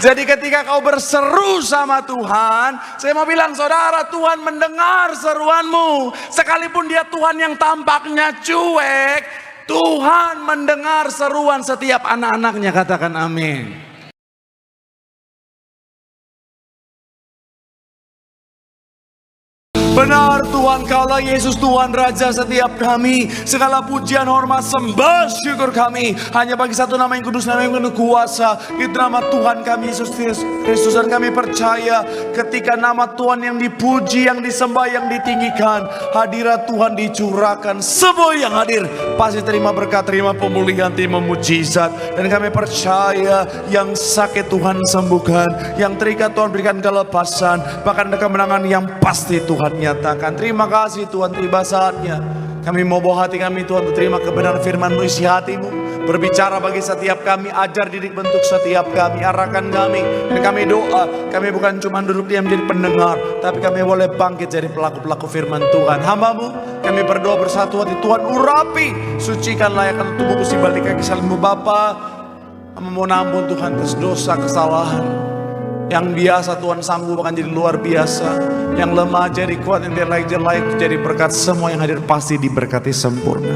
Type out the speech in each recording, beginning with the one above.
Jadi ketika kau berseru sama Tuhan, saya mau bilang saudara, Tuhan mendengar seruanmu. Sekalipun dia Tuhan yang tampaknya cuek, Tuhan mendengar seruan setiap anak-anaknya. Katakan amin. Benar Tuhan, Kaulah Yesus, Tuhan Raja setiap kami. Segala pujian, hormat, sembah, syukur kami hanya bagi satu nama yang kudus, nama yang penuh kuasa. Itu nama Tuhan kami Yesus Kristus. Dan kami percaya ketika nama Tuhan yang dipuji, yang disembah, yang ditinggikan, hadirat Tuhan dicurahkan. Semua yang hadir pasti terima berkat, terima pemulihan, terima mujizat. Dan kami percaya yang sakit Tuhan sembuhkan, yang terikat Tuhan berikan kelepasan, bahkan kemenangan yang pasti Tuhan nyatakan. Terima kasih Tuhan, tiba saatnya kami mau bawa hati kami Tuhan untuk terima kebenaran firman-Mu, isi hati-Mu, berbicara bagi setiap kami, ajar, didik, bentuk setiap kami, arahkan kami. Dan kami doa, kami bukan cuma duduk diam jadi pendengar, tapi kami boleh bangkit jadi pelaku-pelaku firman Tuhan. Hamba-Mu, kami berdoa bersatu hati, Tuhan urapi, sucikan, layakkan tubuhku si balik kaki salib-Mu Bapa. Kami mohon ampun Tuhan atas dosa, kesalahan. Yang biasa Tuhan sanggup akan jadi luar biasa, yang lemah jadi kuat, yang layak jadi berkat. Semua yang hadir pasti diberkati sempurna.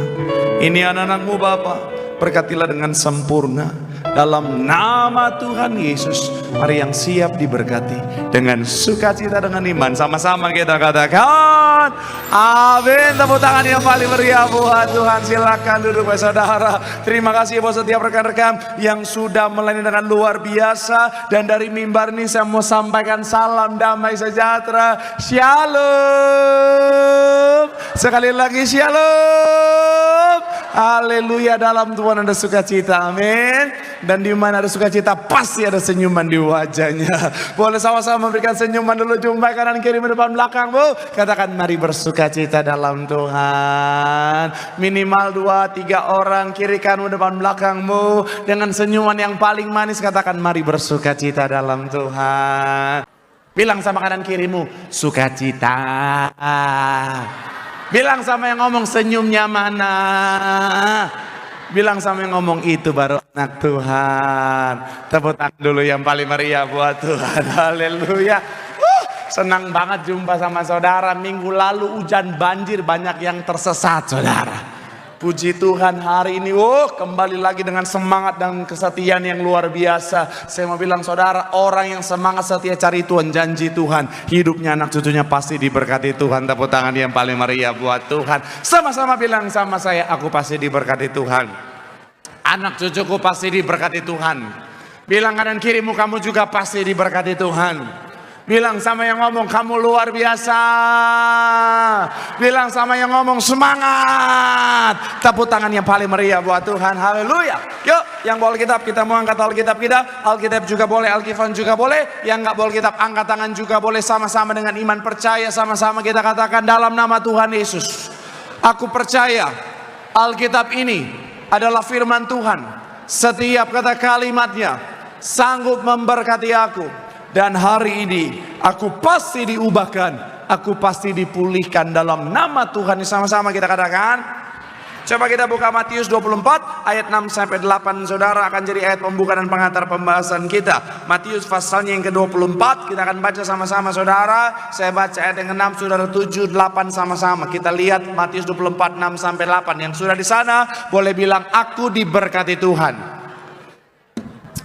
Ini anak-anak-Mu Bapa, berkatilah dengan sempurna dalam nama Tuhan Yesus. Mari yang siap diberkati dengan sukacita, dengan iman, sama-sama kita katakan amin. Tepuk tangan yang paling meriah buat Tuhan. Silakan duduk saudara. Terima kasih buat setiap rekan-rekan yang sudah melayani dengan luar biasa. Dan dari mimbar ini saya mau sampaikan salam damai sejahtera, shalom. Sekali lagi shalom. Haleluya. Dalam Tuhan ada sukacita, amin. Dan di mana ada sukacita pasti ada senyuman di wajahnya. Boleh sama-sama memberikan senyuman dulu, jumpai kanan kiri depan belakang, Bu. Katakan mari bersukacita dalam Tuhan. Minimal 2-3 orang kiri kanan depan belakangmu dengan senyuman yang paling manis. Katakan mari bersukacita dalam Tuhan. Bilang sama kanan kirimu, sukacita. Bilang sama yang ngomong, senyumnya mana? Bilang sama yang ngomong, itu baru anak Tuhan. Tepuk tangan dulu yang paling meriah buat Tuhan. Haleluya. Senang banget jumpa sama saudara. Minggu lalu hujan banjir, banyak yang tersesat saudara. Puji Tuhan hari ini kembali lagi dengan semangat dan kesetiaan yang luar biasa. Saya mau bilang saudara, orang yang semangat setia cari Tuhan, janji Tuhan, hidupnya anak cucunya pasti diberkati Tuhan. Tepuk tangan yang paling meriah buat Tuhan. Sama-sama bilang sama saya, aku pasti diberkati Tuhan. Anak cucuku pasti diberkati Tuhan. Bilang kanan kirimu, kamu juga pasti diberkati Tuhan. Bilang sama yang ngomong, kamu luar biasa. Bilang sama yang ngomong, semangat. Tepuk tangan yang paling meriah buat Tuhan. Haleluya. Yuk, yang bawa Alkitab, kita mau angkat Alkitab kita. Alkitab juga boleh, Alkifan juga boleh. Yang nggak bawa Alkitab, angkat tangan juga boleh. Sama-sama dengan iman percaya, sama-sama kita katakan dalam nama Tuhan Yesus. Aku percaya Alkitab ini adalah firman Tuhan. Setiap kata kalimatnya sanggup memberkati aku. Dan hari ini aku pasti diubahkan, aku pasti dipulihkan dalam nama Tuhan. Sama-sama kita katakan. Coba kita buka Matius 24 ayat 6 sampai 8. Saudara, akan jadi ayat pembuka dan pengantar pembahasan kita. Matius pasalnya yang ke-24, kita akan baca sama-sama saudara. Saya baca ayat yang ke-6, saudara 7, 8 sama-sama. Kita lihat Matius 24 6 sampai 8. Yang sudah di sana boleh bilang, aku diberkati Tuhan.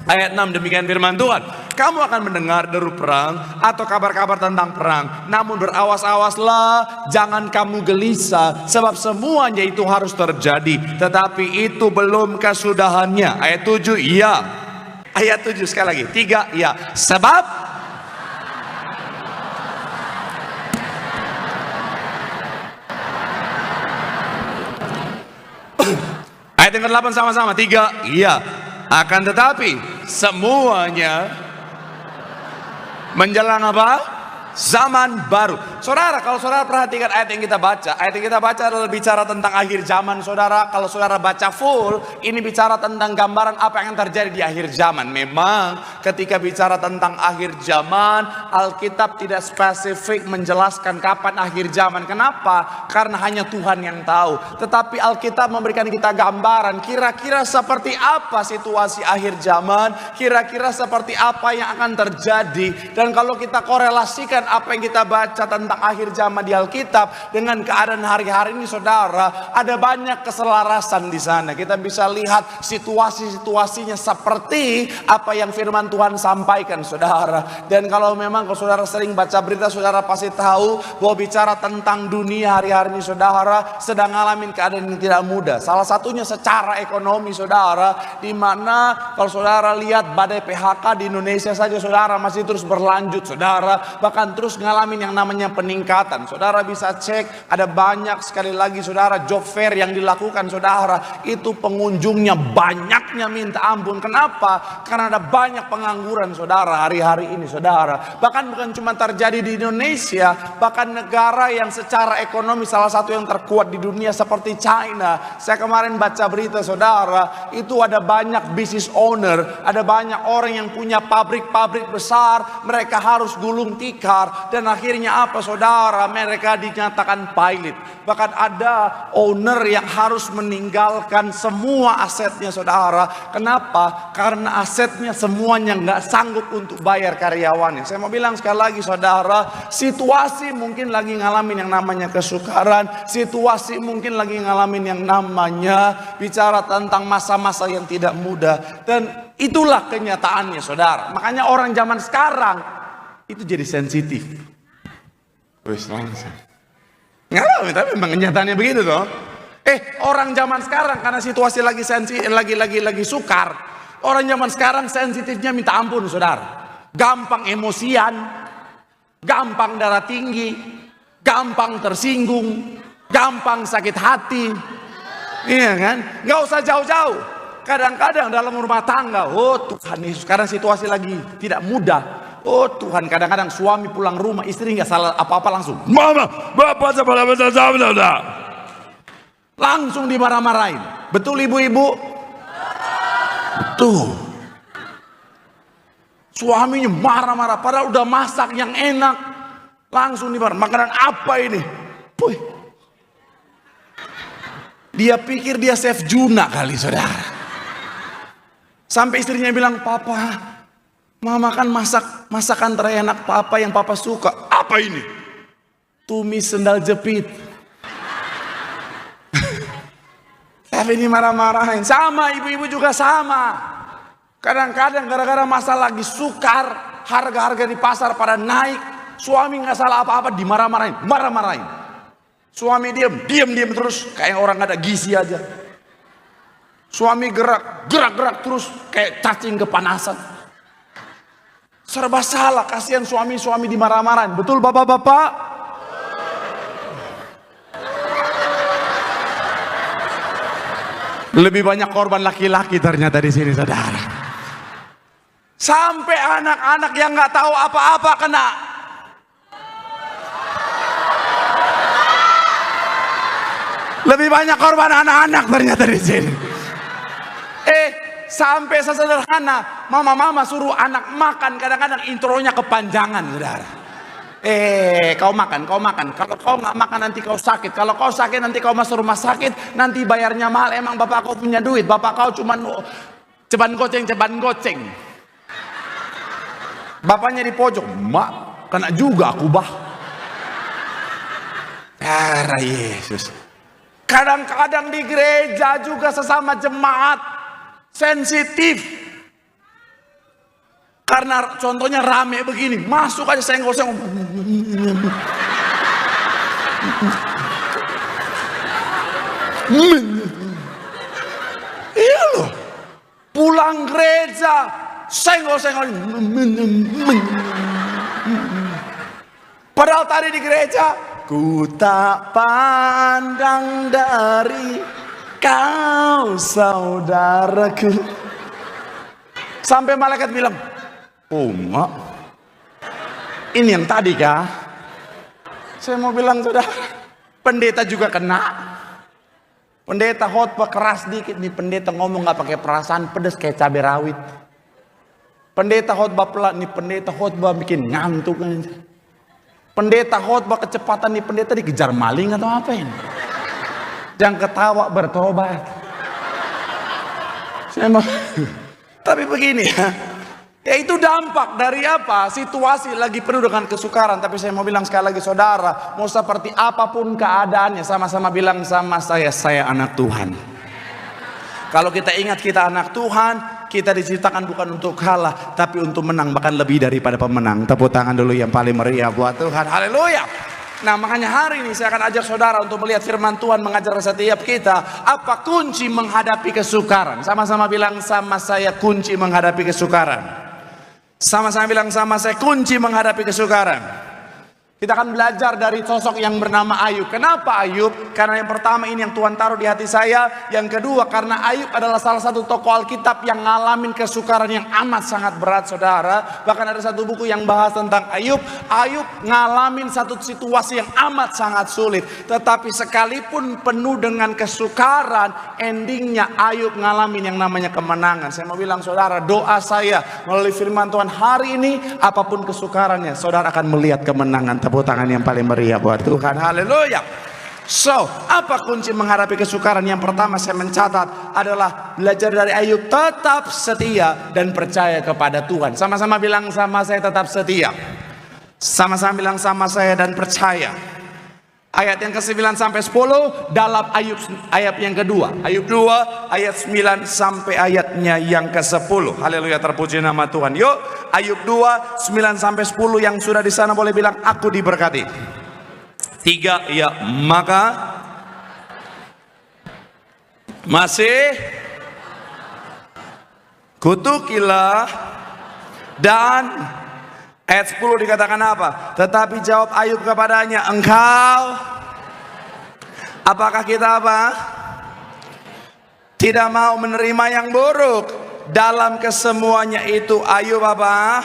Ayat 6, demikian firman Tuhan. Kamu akan mendengar deru perang atau kabar-kabar tentang perang. Namun berawas-awaslah, jangan kamu gelisah, sebab semuanya itu harus terjadi, tetapi itu belum kesudahannya. Ayat 7, iya. Ayat 7 sekali lagi, 3, iya. Sebab ayat yang ke-8 sama-sama, 3, iya. Akan tetapi semuanya menjelang apa? zaman baru. Saudara, kalau saudara perhatikan ayat yang kita baca adalah bicara tentang akhir zaman. Saudara, kalau saudara baca full, ini bicara tentang gambaran apa yang terjadi di akhir zaman. Memang ketika bicara tentang akhir zaman, Alkitab tidak spesifik menjelaskan kapan akhir zaman. Kenapa? Karena hanya Tuhan yang tahu. Tetapi Alkitab memberikan kita gambaran kira-kira seperti apa situasi akhir zaman, kira-kira seperti apa yang akan terjadi. Dan kalau kita korelasikan apa yang kita baca tentang akhir zaman di Alkitab dengan keadaan hari-hari ini, saudara, ada banyak keselarasan di sana. Kita bisa lihat situasi-situasinya seperti apa yang firman Tuhan sampaikan, saudara. Dan kalau saudara sering baca berita, saudara pasti tahu bahwa bicara tentang dunia hari-hari ini, saudara, sedang ngalamin keadaan yang tidak mudah. Salah satunya secara ekonomi, saudara, di mana kalau saudara lihat badai PHK di Indonesia saja, saudara, masih terus berlanjut, saudara. Bahkan terus ngalamin yang namanya peningkatan. Saudara bisa cek, ada banyak sekali lagi, saudara, job fair yang dilakukan, saudara. Itu pengunjungnya banyaknya minta ampun. Kenapa? Karena ada banyak pengangguran, saudara, hari-hari ini, saudara. Bahkan bukan cuma terjadi di Indonesia, bahkan negara yang secara ekonomi salah satu yang terkuat di dunia seperti China. Saya kemarin baca berita, saudara, itu ada banyak business owner, ada banyak orang yang punya pabrik-pabrik besar, mereka harus gulung tikar. Dan akhirnya apa, saudara? Mereka dinyatakan pilot. Bahkan ada owner yang harus meninggalkan semua asetnya, saudara. Kenapa? Karena asetnya semuanya nggak sanggup untuk bayar karyawannya. Saya mau bilang sekali lagi, saudara, situasi mungkin lagi ngalamin yang namanya kesukaran, situasi mungkin lagi ngalamin yang namanya bicara tentang masa-masa yang tidak mudah. Dan itulah kenyataannya, saudara. Makanya orang zaman sekarang itu jadi sensitif. Wis langsung. Ngalamin, tapi memang kenyataannya begitu toh. Orang zaman sekarang karena situasi lagi lagi sukar. Orang zaman sekarang sensitifnya minta ampun, saudara. Gampang emosian, gampang darah tinggi, gampang tersinggung, gampang sakit hati. Iya kan? Gak usah jauh-jauh. Kadang-kadang dalam rumah tangga, oh Tuhan Yesus, karena situasi lagi tidak mudah. Oh Tuhan, kadang-kadang suami pulang rumah, istri nggak salah apa-apa langsung, mama, bapak, langsung dimarah-marahin. Betul ibu-ibu? Betul. Suaminya marah-marah, padahal udah masak yang enak, langsung dimarah. Makanan apa ini? Puh. Dia pikir dia chef Juna kali, saudara. Sampai istrinya bilang, papa, mama kan masakan terenak papa yang papa suka. Apa ini? Tumis sendal jepit. Tapi ini marah-marahin. Sama, ibu-ibu juga sama. Kadang-kadang gara-gara masalah lagi sukar, harga-harga di pasar pada naik, suami nggak salah apa-apa dimarah-marahin, marah-marahin. Suami diam terus kayak orang nggak ada gizi aja. Suami gerak terus kayak cacing kepanasan. Serba salah, kasihan suami dimarah-marahin. Betul bapak-bapak? Lebih banyak korban laki-laki ternyata di sini, saudara. Sampai anak-anak yang nggak tahu apa-apa kena. Lebih banyak korban anak-anak ternyata di sini. Sampai sesederhana mama suruh anak makan, kadang-kadang intronya kepanjangan, saudara. Kau makan. Kalau kau nggak makan nanti kau sakit. Kalau kau sakit nanti kau masuk rumah sakit. Nanti bayarnya mahal. Emang bapak kau punya duit? Bapak kau cuma ceban goceng. Bapaknya di pojok. Mak, kena juga aku bah. Cara Yesus. Kadang-kadang di gereja juga sesama jemaat sensitif. Karena contohnya rame begini, masuk aja senggol-senggol. Iya loh. Pulang gereja senggol-senggol. Padahal tadi di gereja, ku tak pandang dari kau saudaraku. Sampai malaikat bilang, oh mak, Ini yang tadi kah? Saya mau bilang saudara, pendeta juga kena. Pendeta khotbah keras dikit nih, pendeta ngomong nggak pakai perasaan, pedes kayak cabai rawit. Pendeta khotbah pelan nih, pendeta khotbah bikin ngantuk. Pendeta khotbah kecepatan nih, pendeta dikejar maling atau apa ini? Jangan ketawa, bertobat. Saya mau, tapi begini ya itu dampak dari apa? Situasi lagi penuh dengan kesukaran. Tapi saya mau bilang sekali lagi saudara, mau seperti apapun keadaannya, sama-sama bilang sama saya anak Tuhan. Kalau kita ingat kita anak Tuhan, kita diciptakan bukan untuk kalah, tapi untuk menang, bahkan lebih daripada pemenang. Tepuk tangan dulu yang paling meriah buat Tuhan. Haleluya. Nah makanya hari ini saya akan ajak saudara untuk melihat firman Tuhan mengajar setiap kita apa kunci menghadapi kesukaran. Sama-sama bilang sama saya, kunci menghadapi kesukaran. Sama-sama bilang sama saya, kunci menghadapi kesukaran. Kita akan belajar dari sosok yang bernama Ayub. Kenapa Ayub? Karena yang pertama ini yang Tuhan taruh di hati saya. Yang kedua karena Ayub adalah salah satu tokoh Alkitab yang ngalamin kesukaran yang amat sangat berat saudara. Bahkan ada satu buku yang bahas tentang Ayub. Ayub ngalamin satu situasi yang amat sangat sulit. Tetapi sekalipun penuh dengan kesukaran, endingnya Ayub ngalamin yang namanya kemenangan. Saya mau bilang saudara, doa saya melalui firman Tuhan hari ini, apapun kesukarannya, saudara akan melihat kemenangan. Tepuk tangan yang paling meriah buat Tuhan. Haleluya. So, apa kunci menghadapi kesukaran? Yang pertama saya mencatat adalah belajar dari Ayub, tetap setia dan percaya kepada Tuhan. Sama-sama bilang sama saya, tetap setia. Sama-sama bilang sama saya dan percaya. Ayat yang ke-9 sampai 10 dalam Ayub ayat yang kedua. Ayub 2 ayat 9 sampai ayatnya yang ke-10. Haleluya, terpuji nama Tuhan. Yuk, Ayub 2 9 sampai 10 yang sudah di sana boleh bilang aku diberkati. 3 ya, maka masih kutukilah. Dan ayat 10 dikatakan apa? Tetapi jawab Ayub kepadanya, engkau, apakah kita apa? Tidak mau menerima yang buruk. Dalam kesemuanya itu Ayub apa?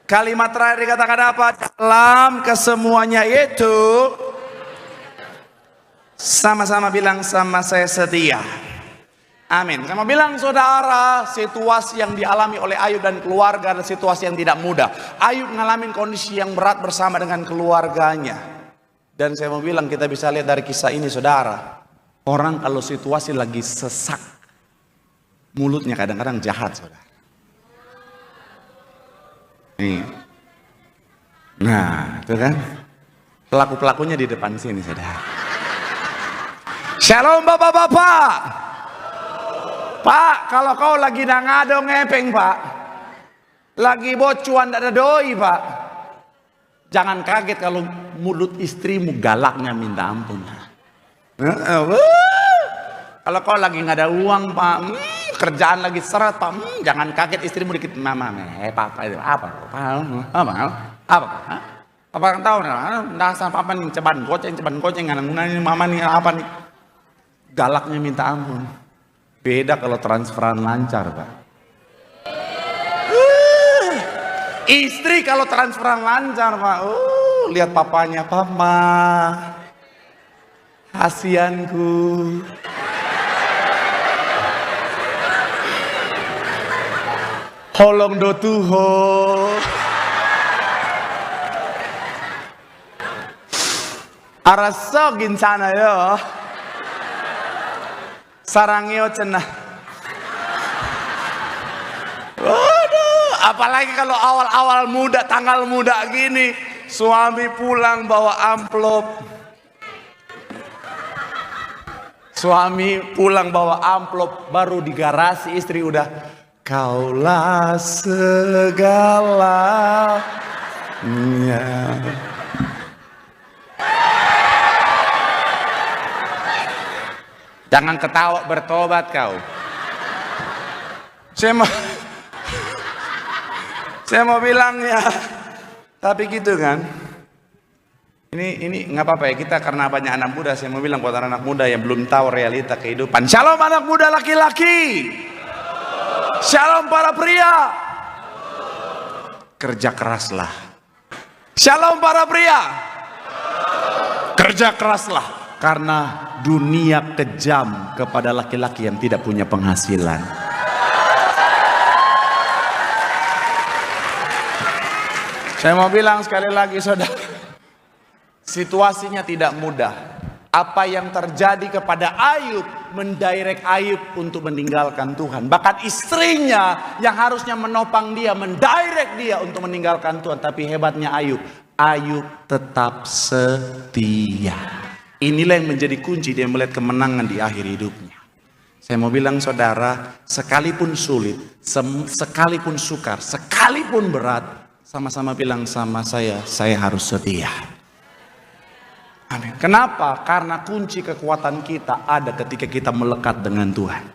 Kalimat terakhir dikatakan apa? Dalam kesemuanya itu, sama-sama bilang sama saya, setia. Amin. Saya mau bilang saudara, situasi yang dialami oleh Ayub dan keluarga adalah situasi yang tidak mudah. Ayub ngalamin kondisi yang berat bersama dengan keluarganya. Dan saya mau bilang kita bisa lihat dari kisah ini saudara, orang kalau situasi lagi sesak, mulutnya kadang-kadang jahat saudara. Nih. Nah, itu kan pelaku-pelakunya di depan sini saudara. Shalom bapak-bapak. Pak, kalau kau lagi ngado ngepeng pak, lagi bocuan ada doi pak, jangan kaget kalau mulut istrimu galaknya minta ampun. Kalau kau lagi nggak ada uang pak, kerjaan lagi seret pak, jangan kaget istrimu dikit mama, papa itu apa yang tahu nah sama papa nih ceban goceng nggak mama nih apa nih, galaknya minta ampun. Beda kalau transferan lancar pak. Istri kalau transferan lancar pak, lihat papanya, papa kasihanku. Holong do tuho. Arasogin sana yo. Sarangyo cenah. Waduh, apalagi kalau awal-awal muda, tanggal muda gini, suami pulang bawa amplop. Suami pulang bawa amplop, baru di garasi istri udah, kaulah segalanya. Jangan ketawa, bertobat kau. Saya mau bilang ya, tapi gitu kan. Ini nggak apa-apa ya, kita karena banyak anak muda. Saya mau bilang buat anak muda yang belum tahu realita kehidupan. Shalom anak muda laki-laki. Shalom para pria. Kerja keraslah. Shalom para pria. Kerja keraslah, karena dunia kejam kepada laki-laki yang tidak punya penghasilan. Saya mau bilang sekali lagi saudara, situasinya tidak mudah. Apa yang terjadi kepada Ayub mendirect Ayub untuk meninggalkan Tuhan. Bahkan istrinya yang harusnya menopang dia, mendirect dia untuk meninggalkan Tuhan. Tapi hebatnya Ayub tetap setia. Inilah yang menjadi kunci dia melihat kemenangan di akhir hidupnya. Saya mau bilang saudara, sekalipun sulit, sekalipun sukar, sekalipun berat, sama-sama bilang sama saya harus setia. Amin. Kenapa? Karena kunci kekuatan kita ada ketika kita melekat dengan Tuhan.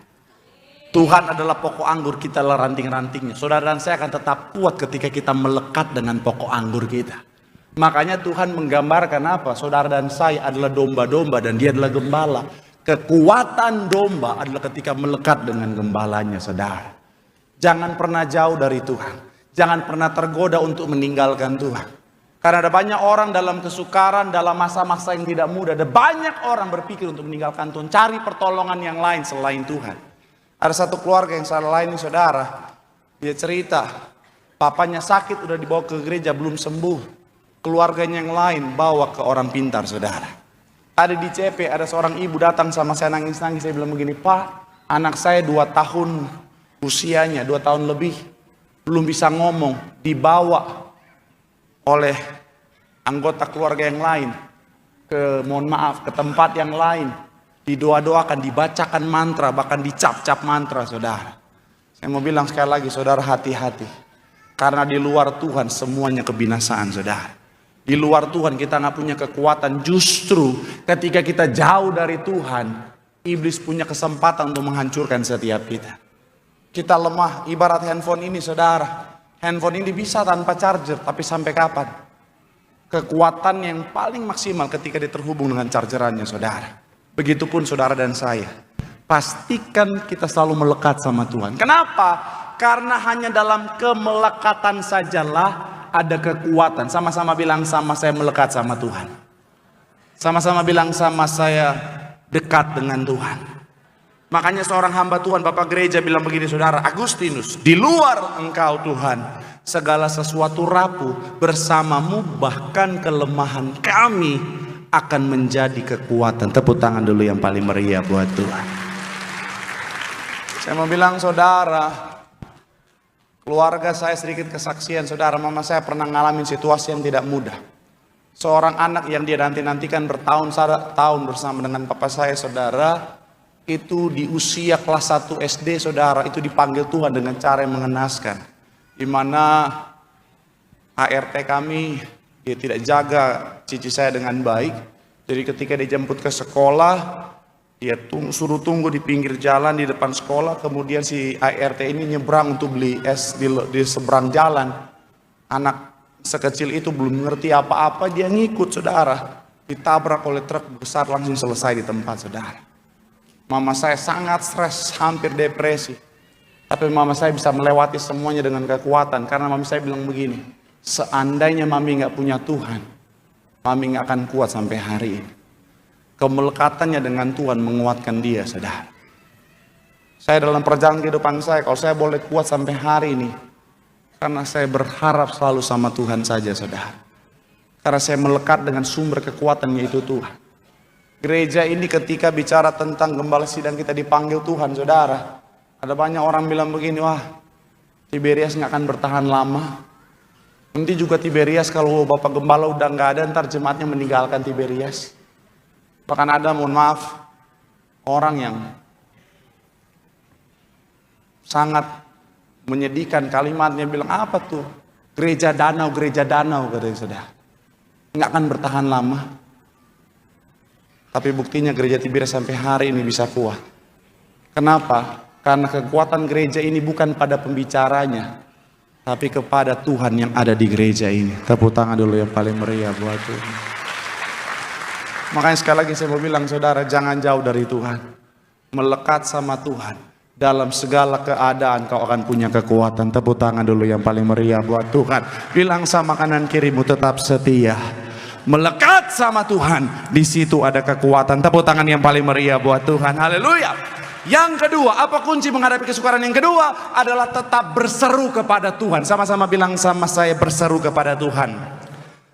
Tuhan adalah pokok anggur, kita adalah ranting-rantingnya. Saudara dan saya akan tetap kuat ketika kita melekat dengan pokok anggur kita. Makanya Tuhan menggambarkan apa? Saudara dan saya adalah domba-domba dan dia adalah gembala. Kekuatan domba adalah ketika melekat dengan gembalanya, saudara. Jangan pernah jauh dari Tuhan. Jangan pernah tergoda untuk meninggalkan Tuhan. Karena ada banyak orang dalam kesukaran, dalam masa-masa yang tidak mudah. Ada banyak orang berpikir untuk meninggalkan Tuhan. Cari pertolongan yang lain selain Tuhan. Ada satu keluarga yang salah lain nih saudara. Dia cerita, papanya sakit udah dibawa ke gereja belum sembuh. Keluarganya yang lain bawa ke orang pintar saudara. Ada di CP, ada seorang ibu datang sama saya nangis-nangis. Saya bilang begini, Pak, anak saya 2 tahun usianya, 2 tahun lebih. Belum bisa ngomong, dibawa oleh anggota keluarga yang lain ke tempat yang lain, didoa-doakan, dibacakan mantra, bahkan dicap-cap mantra saudara. Saya mau bilang sekali lagi saudara, hati-hati, karena di luar Tuhan semuanya kebinasaan saudara. Di luar Tuhan kita nggak punya kekuatan. Justru ketika kita jauh dari Tuhan, iblis punya kesempatan untuk menghancurkan setiap kita. Kita lemah, ibarat handphone ini saudara. Handphone ini bisa tanpa charger, tapi sampai kapan? Kekuatan yang paling maksimal ketika dia terhubung dengan chargerannya, saudara. Begitupun saudara dan saya. Pastikan kita selalu melekat sama Tuhan. Kenapa? Karena hanya dalam kemelekatan sajalah ada kekuatan. Sama-sama bilang sama saya melekat sama Tuhan. Sama-sama bilang sama saya dekat dengan Tuhan. Makanya seorang hamba Tuhan, Bapak Gereja bilang begini saudara, Agustinus, di luar engkau Tuhan, segala sesuatu rapuh, bersamamu bahkan kelemahan kami akan menjadi kekuatan. Tepuk tangan dulu yang paling meriah buat Tuhan. Saya mau bilang saudara, keluarga saya sedikit kesaksian saudara, mama saya pernah ngalamin situasi yang tidak mudah. Seorang anak yang dia nanti-nantikan bertahun-tahun bersama dengan papa saya saudara, itu di usia kelas 1 SD saudara, itu dipanggil Tuhan dengan cara yang mengenaskan. Di mana ART kami dia tidak jaga cici saya dengan baik. Jadi ketika dijemput ke sekolah, dia suruh tunggu di pinggir jalan di depan sekolah. Kemudian si ART ini nyebrang untuk beli es di seberang jalan. Anak sekecil itu belum ngerti apa-apa, dia ngikut saudara. Ditabrak oleh truk besar, langsung selesai di tempat saudara. Mama saya sangat stres, hampir depresi. Tapi mama saya bisa melewati semuanya dengan kekuatan. Karena mama saya bilang begini, seandainya mami gak punya Tuhan, mami gak akan kuat sampai hari ini. Kemelekatannya dengan Tuhan menguatkan dia, saudara. Saya dalam perjalanan kehidupan saya, kalau saya boleh kuat sampai hari ini, karena saya berharap selalu sama Tuhan saja, saudara. Karena saya melekat dengan sumber kekuatannya itu Tuhan. Gereja ini ketika bicara tentang gembala sidang kita dipanggil Tuhan, saudara. Ada banyak orang bilang begini, wah Tiberias gak akan bertahan lama. Nanti juga Tiberias kalau Bapak Gembala udah gak ada, ntar jemaatnya meninggalkan Tiberias. Bahkan ada, mohon maaf, orang yang sangat menyedihkan kalimatnya bilang, apa tuh? Gereja danau, katanya saudara. Gak akan bertahan lama. Tapi buktinya gereja Tiberias sampai hari ini bisa kuat. Kenapa? Karena kekuatan gereja ini bukan pada pembicaranya, tapi kepada Tuhan yang ada di gereja ini. Tepuk tangan dulu yang paling meriah buat Tuhan. Makanya sekali lagi saya mau bilang saudara, jangan jauh dari Tuhan. Melekat sama Tuhan. Dalam segala keadaan kau akan punya kekuatan. Tepuk tangan dulu yang paling meriah buat Tuhan. Bilang sama kanan kirimu, tetap setia. Melekat sama Tuhan. Di situ ada kekuatan. Tepuk tangan yang paling meriah buat Tuhan. Haleluya. Yang kedua, apa kunci menghadapi kesukaran? Yang kedua adalah tetap berseru kepada Tuhan. Sama-sama bilang sama saya, berseru kepada Tuhan.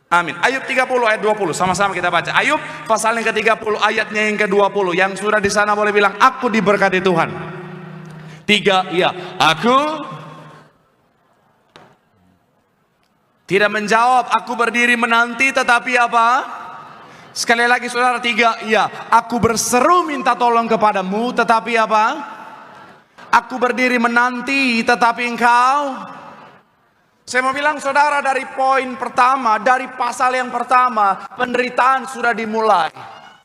Amin. Ayub 30 ayat 20. Sama-sama kita baca. Ayub pasal yang ke-30 ayatnya yang ke-20. Yang sudah di sana boleh bilang, aku diberkati Tuhan. 3, iya. Aku tidak menjawab, aku berdiri menanti, tetapi apa? Sekali lagi saudara, 3, iya. Aku berseru minta tolong kepadamu, tetapi apa? Aku berdiri menanti, tetapi engkau. Saya mau bilang saudara, dari poin pertama, dari pasal yang pertama, penderitaan sudah dimulai.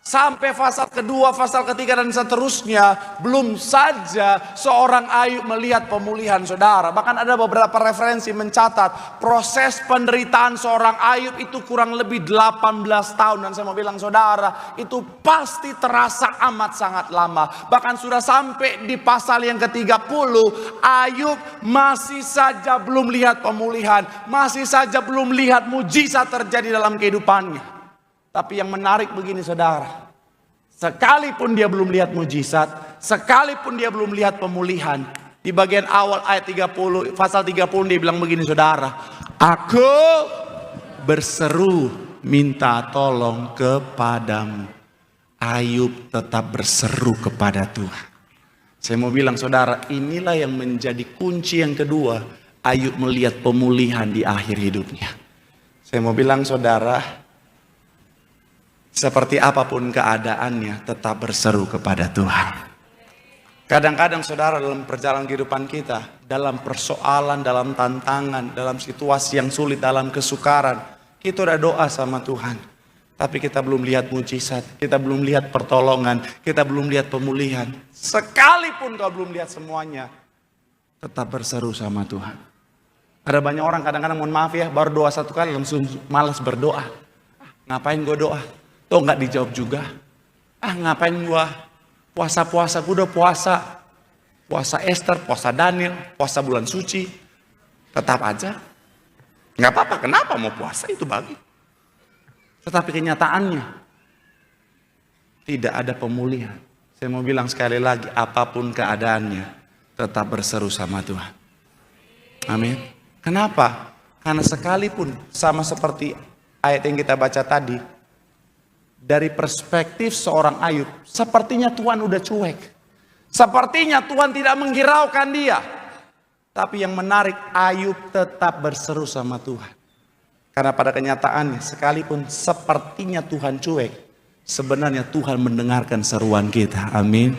Sampai pasal kedua, pasal ketiga dan seterusnya, belum saja seorang Ayub melihat pemulihan saudara. Bahkan ada beberapa referensi mencatat proses penderitaan seorang Ayub itu kurang lebih 18 tahun. Dan saya mau bilang saudara, itu pasti terasa amat sangat lama. Bahkan sudah sampai di pasal yang ke-30, Ayub masih saja belum lihat pemulihan, masih saja belum lihat mujizat terjadi dalam kehidupannya. Tapi yang menarik begini saudara, sekalipun dia belum lihat mujizat, sekalipun dia belum lihat pemulihan, di bagian awal ayat 30, pasal 30 dia bilang begini saudara, aku berseru minta tolong kepadamu. Ayub tetap berseru kepada Tuhan. Saya mau bilang saudara, inilah yang menjadi kunci yang kedua, Ayub melihat pemulihan di akhir hidupnya. Saya mau bilang saudara, seperti apapun keadaannya, tetap berseru kepada Tuhan. Kadang-kadang saudara, dalam perjalanan kehidupan kita, dalam persoalan, dalam tantangan, dalam situasi yang sulit, dalam kesukaran, kita udah doa sama Tuhan. Tapi kita belum lihat mujizat, kita belum lihat pertolongan, kita belum lihat pemulihan. Sekalipun kau belum lihat semuanya, tetap berseru sama Tuhan. Ada banyak orang kadang-kadang, mohon maaf ya, baru doa satu kali langsung malas berdoa. Ngapain gue doa? Tuh nggak dijawab juga. Ngapain gua puasa-puasa? Gua udah puasa. Puasa Esther, puasa Daniel, puasa bulan suci. Tetap aja. Nggak apa-apa, kenapa mau puasa? Itu bagi. Tetapi kenyataannya tidak ada pemulihan. Saya mau bilang sekali lagi, apapun keadaannya, tetap berseru sama Tuhan. Amin. Kenapa? Karena sekalipun sama seperti ayat yang kita baca tadi, dari perspektif seorang Ayub, sepertinya Tuhan udah cuek. Sepertinya Tuhan tidak menghiraukan dia. Tapi yang menarik, Ayub tetap berseru sama Tuhan. Karena pada kenyataannya, sekalipun sepertinya Tuhan cuek, sebenarnya Tuhan mendengarkan seruan kita. Amin.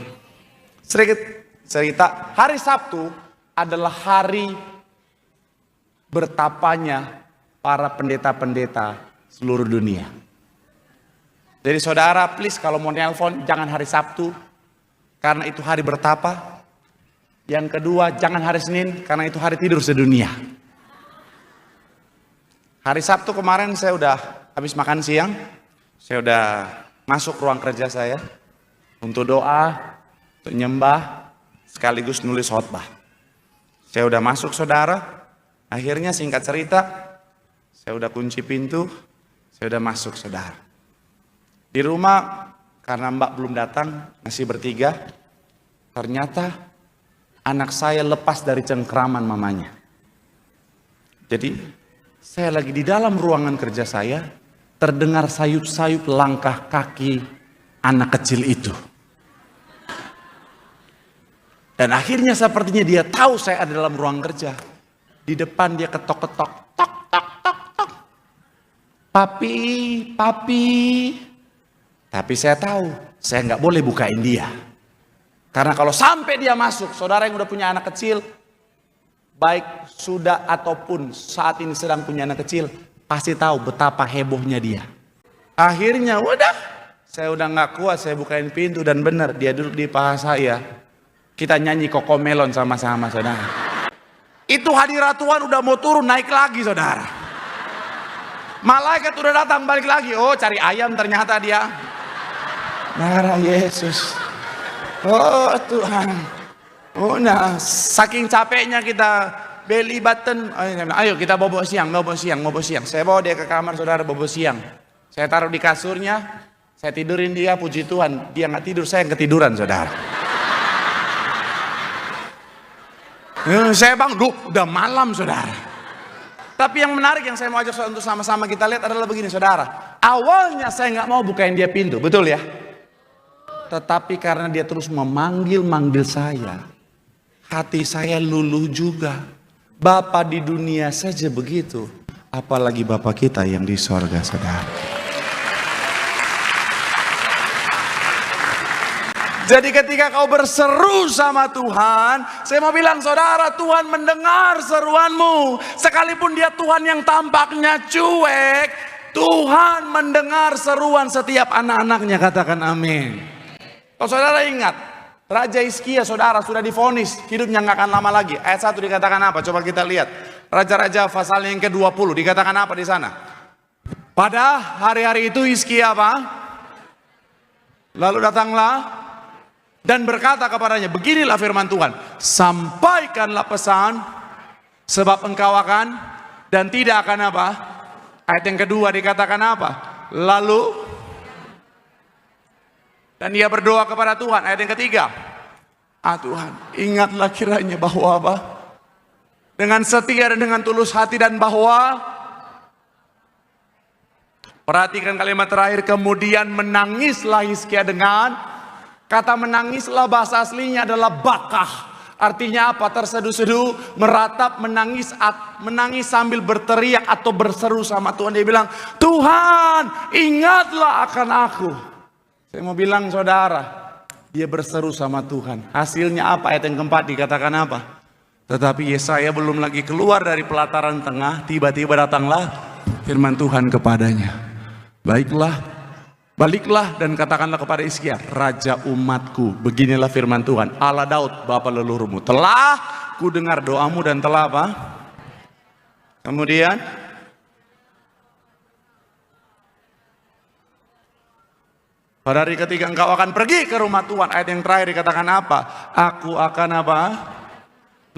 Sedikit cerita, hari Sabtu adalah hari bertapanya para pendeta-pendeta seluruh dunia. Jadi saudara, please kalau mau nelpon jangan hari Sabtu, karena itu hari bertapa. Yang kedua, jangan hari Senin, karena itu hari tidur sedunia. Hari Sabtu kemarin saya udah habis makan siang, saya udah masuk ruang kerja saya untuk doa, untuk nyembah, sekaligus nulis khotbah. Saya udah masuk saudara, akhirnya singkat cerita, saya udah kunci pintu, saya udah masuk saudara. Di rumah, karena Mbak belum datang, masih bertiga, ternyata anak saya lepas dari cengkraman mamanya. Jadi, saya lagi di dalam ruangan kerja saya, terdengar sayup-sayup langkah kaki anak kecil itu. Dan akhirnya sepertinya dia tahu saya ada dalam ruang kerja. Di depan dia ketok-ketok, tok, tok, tok, tok. Papi, papi. Tapi saya tahu, saya nggak boleh bukain dia. Karena kalau sampai dia masuk, saudara yang udah punya anak kecil, baik sudah ataupun saat ini sedang punya anak kecil, pasti tahu betapa hebohnya dia. Akhirnya udah, saya udah nggak kuat, saya bukain pintu dan benar dia duduk di paha saya. Kita nyanyi Kokomelon sama-sama saudara. Itu hadirat Tuhan udah mau turun naik lagi saudara. Malaikat udah datang balik lagi. Oh cari ayam ternyata dia. Darah Yesus. Oh Tuhan. Oh, nah, saking capeknya kita beli button, ayo kita bobo siang. Saya bawa dia ke kamar saudara, bobo siang. Saya taruh di kasurnya, saya tidurin dia, puji Tuhan. Dia nggak tidur, saya yang ketiduran saudara. Saya bangun, udah malam saudara. Tapi yang menarik yang saya mau ajak untuk sama-sama kita lihat adalah begini saudara. Awalnya saya nggak mau bukain dia pintu, betul ya? Tetapi karena dia terus memanggil saya, hati saya luluh juga. Bapa di dunia saja begitu, apalagi Bapa kita yang di sorga saudara. Jadi ketika kau berseru sama Tuhan, saya mau bilang saudara, Tuhan mendengar seruanmu. Sekalipun dia Tuhan yang tampaknya cuek, Tuhan mendengar seruan setiap anak-anaknya, katakan amin. Kalau saudara ingat, Raja Hizkia saudara sudah divonis, hidupnya nggak akan lama lagi. Ayat 1 dikatakan apa? Coba kita lihat. Raja-Raja pasal yang ke-20 dikatakan apa di sana? Pada hari-hari itu Hizkia apa? Lalu datanglah dan berkata kepadanya, beginilah firman Tuhan, sampaikanlah pesan, sebab engkau akan dan tidak akan apa? Ayat yang kedua dikatakan apa? Lalu, dan dia berdoa kepada Tuhan. Ayat yang ketiga, Tuhan, ingatlah kiranya bahwa apa? Dengan setia dan dengan tulus hati, dan bahwa, perhatikan kalimat terakhir, kemudian menangislah Hizkia dengan, kata menangislah bahasa aslinya adalah bakah. Artinya apa? Terseduh-seduh, meratap, menangis sambil berteriak atau berseru sama Tuhan. Dia bilang, Tuhan ingatlah akan aku. Saya mau bilang saudara, dia berseru sama Tuhan. Hasilnya apa? Ayat yang keempat dikatakan apa? Tetapi Yesaya belum lagi keluar dari pelataran tengah, tiba-tiba datanglah firman Tuhan kepadanya. Baliklah dan katakanlah kepada Hizkia, raja umatku, beginilah firman Tuhan, Allah Daud, bapa leluhurmu, telah ku dengar doamu dan telah apa? Kemudian, pada hari ketiga engkau akan pergi ke rumah Tuhan. Ayat yang terakhir dikatakan apa? Aku akan apa?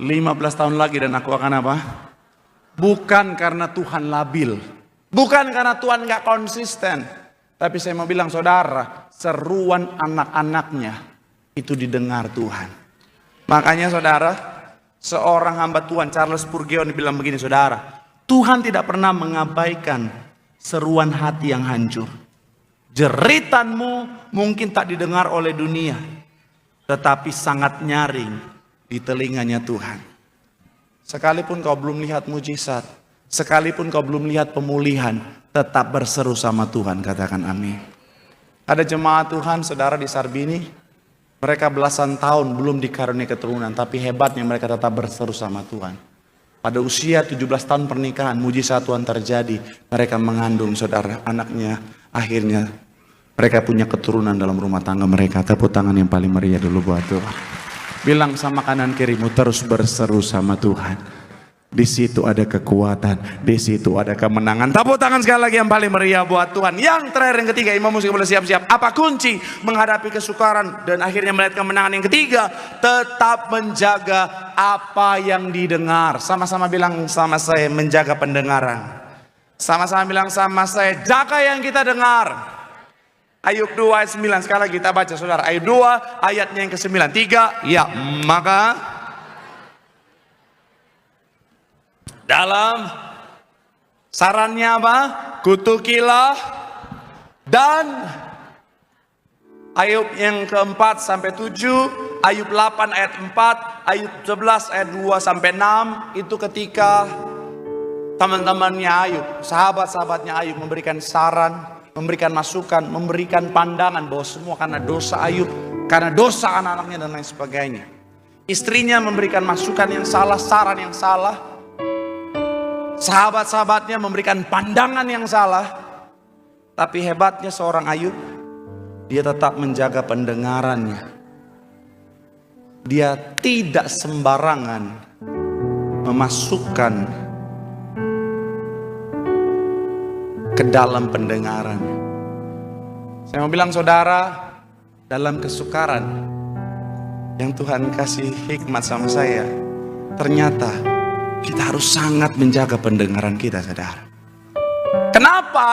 15 tahun lagi dan aku akan apa? Bukan karena Tuhan labil, bukan karena Tuhan gak konsisten. Tapi saya mau bilang saudara, seruan anak-anaknya itu didengar Tuhan. Makanya saudara, seorang hamba Tuhan, Charles Spurgeon, bilang begini saudara, Tuhan tidak pernah mengabaikan seruan hati yang hancur. Jeritanmu mungkin tak didengar oleh dunia, tetapi sangat nyaring di telinganya Tuhan. Sekalipun kau belum lihat mujizat, sekalipun kau belum lihat pemulihan, tetap berseru sama Tuhan, katakan amin. Ada jemaat Tuhan saudara di Sarbini, mereka belasan tahun belum dikaruniai keturunan, tapi hebatnya mereka tetap berseru sama Tuhan. Pada usia 17 tahun pernikahan, mujizat Tuhan terjadi. Mereka mengandung saudara, anaknya akhirnya mereka punya keturunan dalam rumah tangga mereka. Tepuk tangan yang paling meriah dulu buat Tuhan. Bilang sama kanan kirimu, terus berseru sama Tuhan. Di situ ada kekuatan, di situ ada kemenangan. Tepuk tangan sekali lagi yang paling meriah buat Tuhan. Yang terakhir, yang ketiga, imam musik boleh siap-siap. Apa kunci menghadapi kesukaran dan akhirnya melihat kemenangan? Yang ketiga, tetap menjaga apa yang didengar. Sama-sama bilang sama saya, menjaga pendengaran. Sama-sama bilang sama saya, jaga yang kita dengar. Ayub 2 ayat 9, sekali lagi kita baca saudara. Ayub 2 ayatnya yang ke-9. 3, ya, maka dalam sarannya apa? Kutukilah. Dan Ayub yang ke-4 sampai 7, Ayub 8 ayat 4, Ayub 11 ayat 2 sampai 6, itu ketika teman-temannya Ayub, sahabat-sahabatnya Ayub memberikan saran, memberikan masukan, memberikan pandangan bahwa semua karena dosa Ayub, karena dosa anak-anaknya dan lain sebagainya. Istrinya memberikan masukan yang salah, saran yang salah. Sahabat-sahabatnya memberikan pandangan yang salah. Tapi hebatnya seorang Ayub, dia tetap menjaga pendengarannya. Dia tidak sembarangan memasukkan ke dalam pendengaran. Saya mau bilang saudara, dalam kesukaran yang Tuhan kasih hikmat sama saya, ternyata kita harus sangat menjaga pendengaran kita, saudara. Kenapa?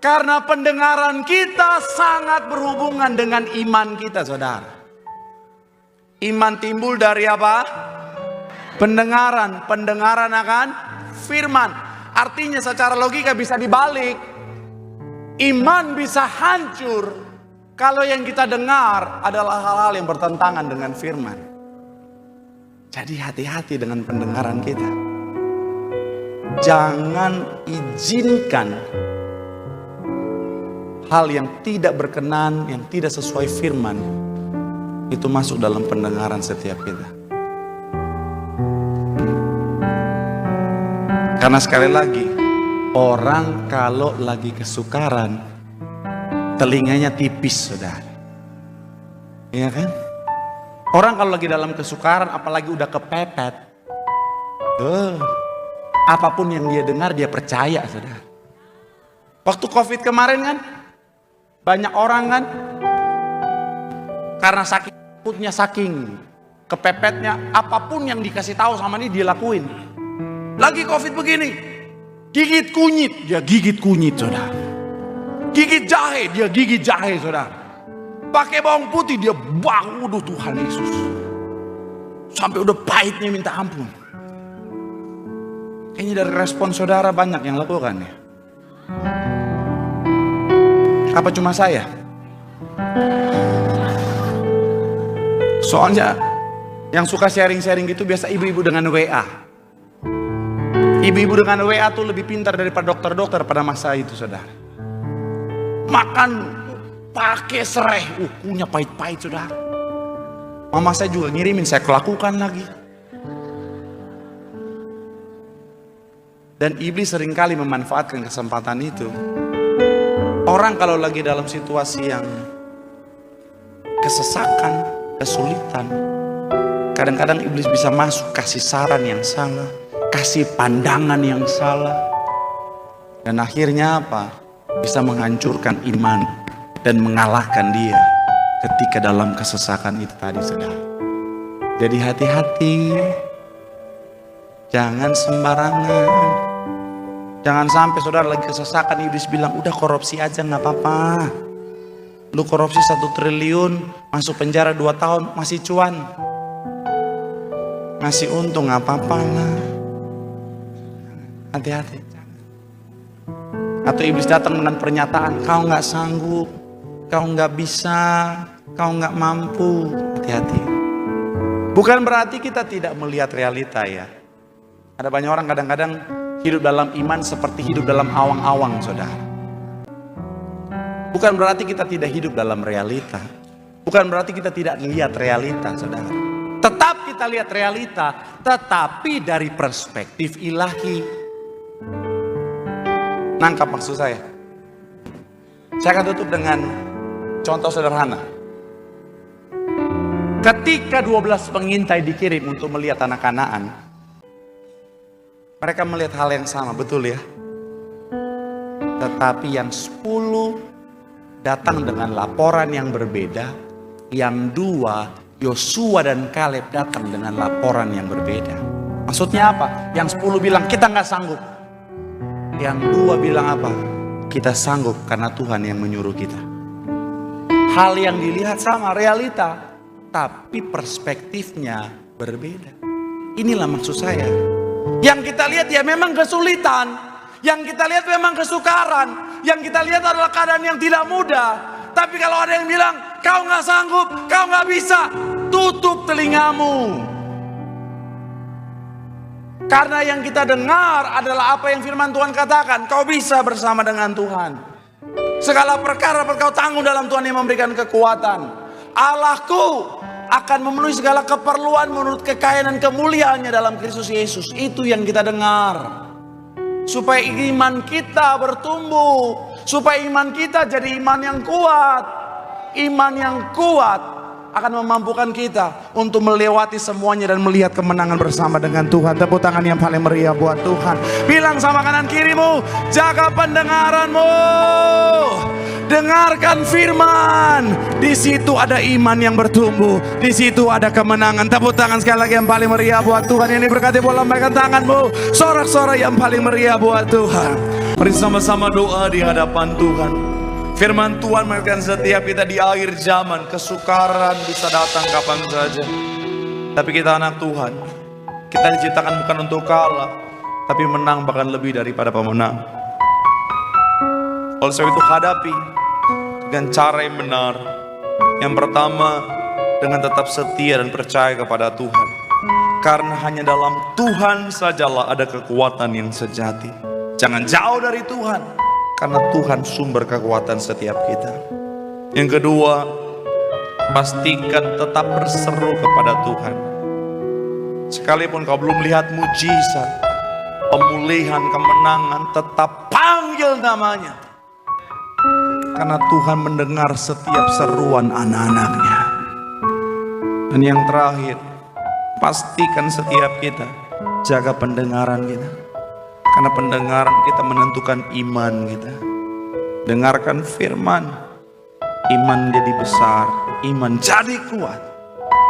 Karena pendengaran kita sangat berhubungan dengan iman kita, saudara. Iman timbul dari apa? Pendengaran. Pendengaran akan firman. Artinya secara logika bisa dibalik. Iman bisa hancur kalau yang kita dengar adalah hal-hal yang bertentangan dengan firman. Jadi hati-hati dengan pendengaran kita. Jangan izinkan hal yang tidak berkenan, yang tidak sesuai firman, itu masuk dalam pendengaran setiap kita. Karena sekali lagi, orang kalau lagi kesukaran, telinganya tipis, saudara. Iya kan? Orang kalau lagi dalam kesukaran, apalagi udah kepepet, apapun yang dia dengar, dia percaya, saudara. Waktu COVID kemarin kan, banyak orang kan, karena saking takutnya, saking kepepetnya, apapun yang dikasih tahu sama dia, dia lakuin. Lagi COVID begini, gigit kunyit, dia gigit kunyit, saudara. Gigit jahe, dia gigit jahe, saudara. Pakai bawang putih, dia waduh Tuhan Yesus. Sampai udah pahitnya minta ampun. Kayaknya dari respon saudara banyak yang lakukan ya. Apa cuma saya? Soalnya yang suka sharing-sharing gitu biasa ibu-ibu dengan WA. Ibu-ibu dengan WA tuh lebih pintar daripada dokter-dokter pada masa itu, saudara. Makan pakai serai, kunyah pahit-pahit, saudara. Mama saya juga ngirimin, saya kelakukan lagi. Dan iblis seringkali memanfaatkan kesempatan itu. Orang kalau lagi dalam situasi yang kesesakan, kesulitan, kadang-kadang iblis bisa masuk kasih saran yang salah, kasih pandangan yang salah. Dan akhirnya apa? Bisa menghancurkan iman dan mengalahkan dia ketika dalam kesesakan itu tadi, saudara. Jadi hati-hati, jangan sembarangan. Jangan sampai saudara lagi kesesakan, iblis bilang udah korupsi aja nggak apa-apa. Lu korupsi 1 triliun, masuk penjara 2 tahun, masih cuan, masih untung, nggak apa-apa lah. Hati-hati. Atau iblis datang dengan pernyataan, kau nggak sanggup, kau nggak bisa, kau nggak mampu. Hati-hati. Bukan berarti kita tidak melihat realita ya. Ada banyak orang kadang-kadang hidup dalam iman seperti hidup dalam awang-awang, saudara. Bukan berarti kita tidak hidup dalam realita. Bukan berarti kita tidak melihat realita, saudara. Tetap kita lihat realita, tetapi dari perspektif ilahi. Nangkap maksud saya? Saya akan tutup dengan contoh sederhana. Ketika 12 pengintai dikirim untuk melihat tanah Kanaan, mereka melihat hal yang sama, betul ya? Tetapi yang 10 datang dengan laporan yang berbeda. Yang 2, Yosua dan Kaleb datang dengan laporan yang berbeda. Maksudnya apa? Yang 10 bilang kita nggak sanggup. Yang 2 bilang apa? Kita sanggup karena Tuhan yang menyuruh kita. Hal yang dilihat sama, realita, tapi perspektifnya berbeda. Inilah maksud saya. Yang kita lihat ya memang kesulitan, yang kita lihat memang kesukaran, yang kita lihat adalah keadaan yang tidak mudah. Tapi kalau ada yang bilang kau nggak sanggup, kau nggak bisa, tutup telingamu. Karena yang kita dengar adalah apa yang firman Tuhan katakan. Kau bisa bersama dengan Tuhan. Segala perkara kau tanggung dalam Tuhan yang memberikan kekuatan. Allahku akan memenuhi segala keperluan menurut kekayaan dan kemuliaannya dalam Kristus Yesus. Itu yang kita dengar. Supaya iman kita bertumbuh. Supaya iman kita jadi iman yang kuat. Iman yang kuat akan memampukan kita untuk melewati semuanya dan melihat kemenangan bersama dengan Tuhan. Tepuk tangan yang paling meriah buat Tuhan. Bilang sama kanan kirimu, jaga pendengaranmu dengarkan firman. Di situ ada iman yang bertumbuh, di situ ada kemenangan. Tepuk tangan sekali lagi yang paling meriah buat Tuhan. Yang diberkati, boleh lambaikan tanganmu. Sorak-sorak yang paling meriah buat Tuhan. Mari sama-sama doa di hadapan Tuhan. Firman Tuhan mengingatkan setiap kita di akhir zaman, kesukaran bisa datang kapan saja. Tapi kita anak Tuhan, kita diciptakan bukan untuk kalah, tapi menang, bahkan lebih daripada pemenang. Oleh sebab itu hadapi dengan cara yang benar. Yang pertama, dengan tetap setia dan percaya kepada Tuhan. Karena hanya dalam Tuhan sajalah ada kekuatan yang sejati. Jangan jauh dari Tuhan, karena Tuhan sumber kekuatan setiap kita. Yang kedua, pastikan tetap berseru kepada Tuhan. Sekalipun kau belum lihat mujizat, pemulihan, kemenangan, tetap panggil namanya. Karena Tuhan mendengar setiap seruan anak-anaknya. Dan yang terakhir, pastikan setiap kita jaga pendengaran kita. Karena pendengaran kita menentukan iman kita. Dengarkan firman, iman jadi besar, iman jadi kuat.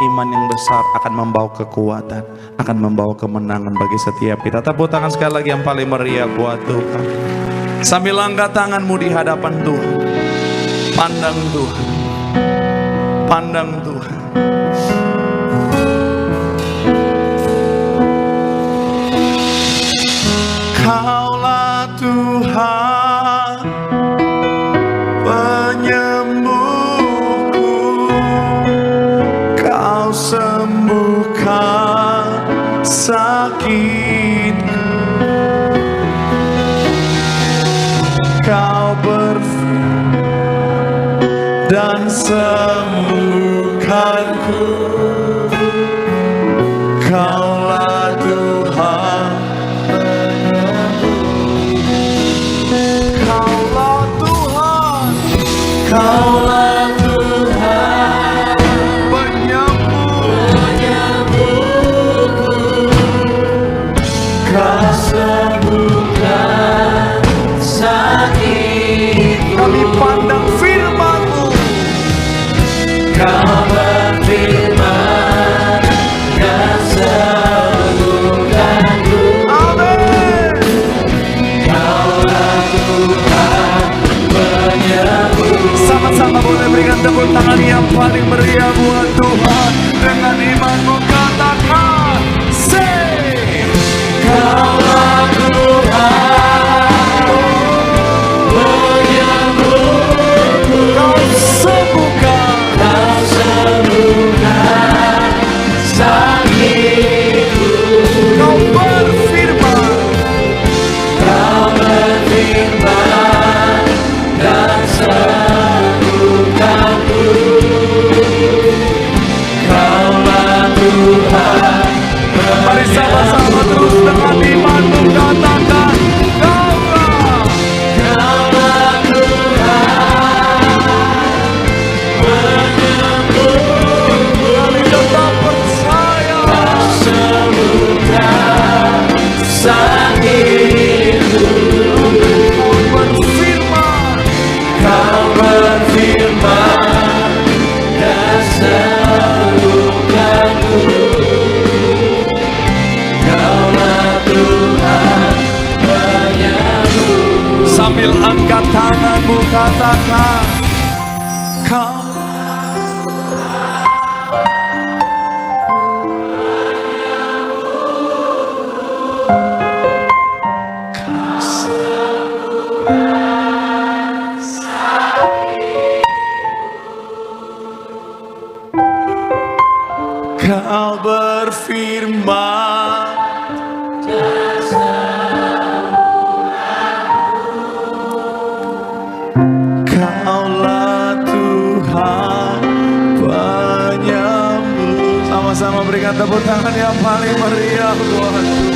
Iman yang besar akan membawa kekuatan, akan membawa kemenangan bagi setiap kita. Tepuk tangan sekali lagi yang paling meriah buat Tuhan. Sambil angkat tanganmu di hadapan Tuhan. Pandang Tuhan. Pandang Tuhan. Kaulah Tuhan, penyembuhku. Kau sembuhkan sakitku. Kau berfirman dan sembuhkanku. Kaulah Tuhan, Kaulah Tuhan, Kaulah Tuhan, penyembuhku. Kau sembuhkan sakitku. Kami pandang firman-Mu. Kau berfirman dan sembuhkanku. Amin. Kaulah Tuhan penyembuh. Sama-sama boleh berikan tepuk tangan yang paling meriah buat Tuhan. Dengan imanmu katakan, say, Kaulah Tuhan penyembuhku. Kau sembuhkan, Kau sembuhkan sakitku. Kau berfirman, Kau berfirman dan sembuhkanku. Kaulah Tuhan. Mari sama-sama terus dengan imanmu katakan, Kaulah, Kaulah Tuhan penyembuhku. Kami tetap percaya, Kau sembuhkan sakitku. Kau berfirman, Kau berfirman dan sembuhkanku. Kaulah Tuhan penyembuh. Sambil angkat tanganmu katakan, Kau Kau berfirman, Kaulah Tuhan penyembuh. Sama-sama berikan tepuk tangan yang paling meriah buat Tuhan.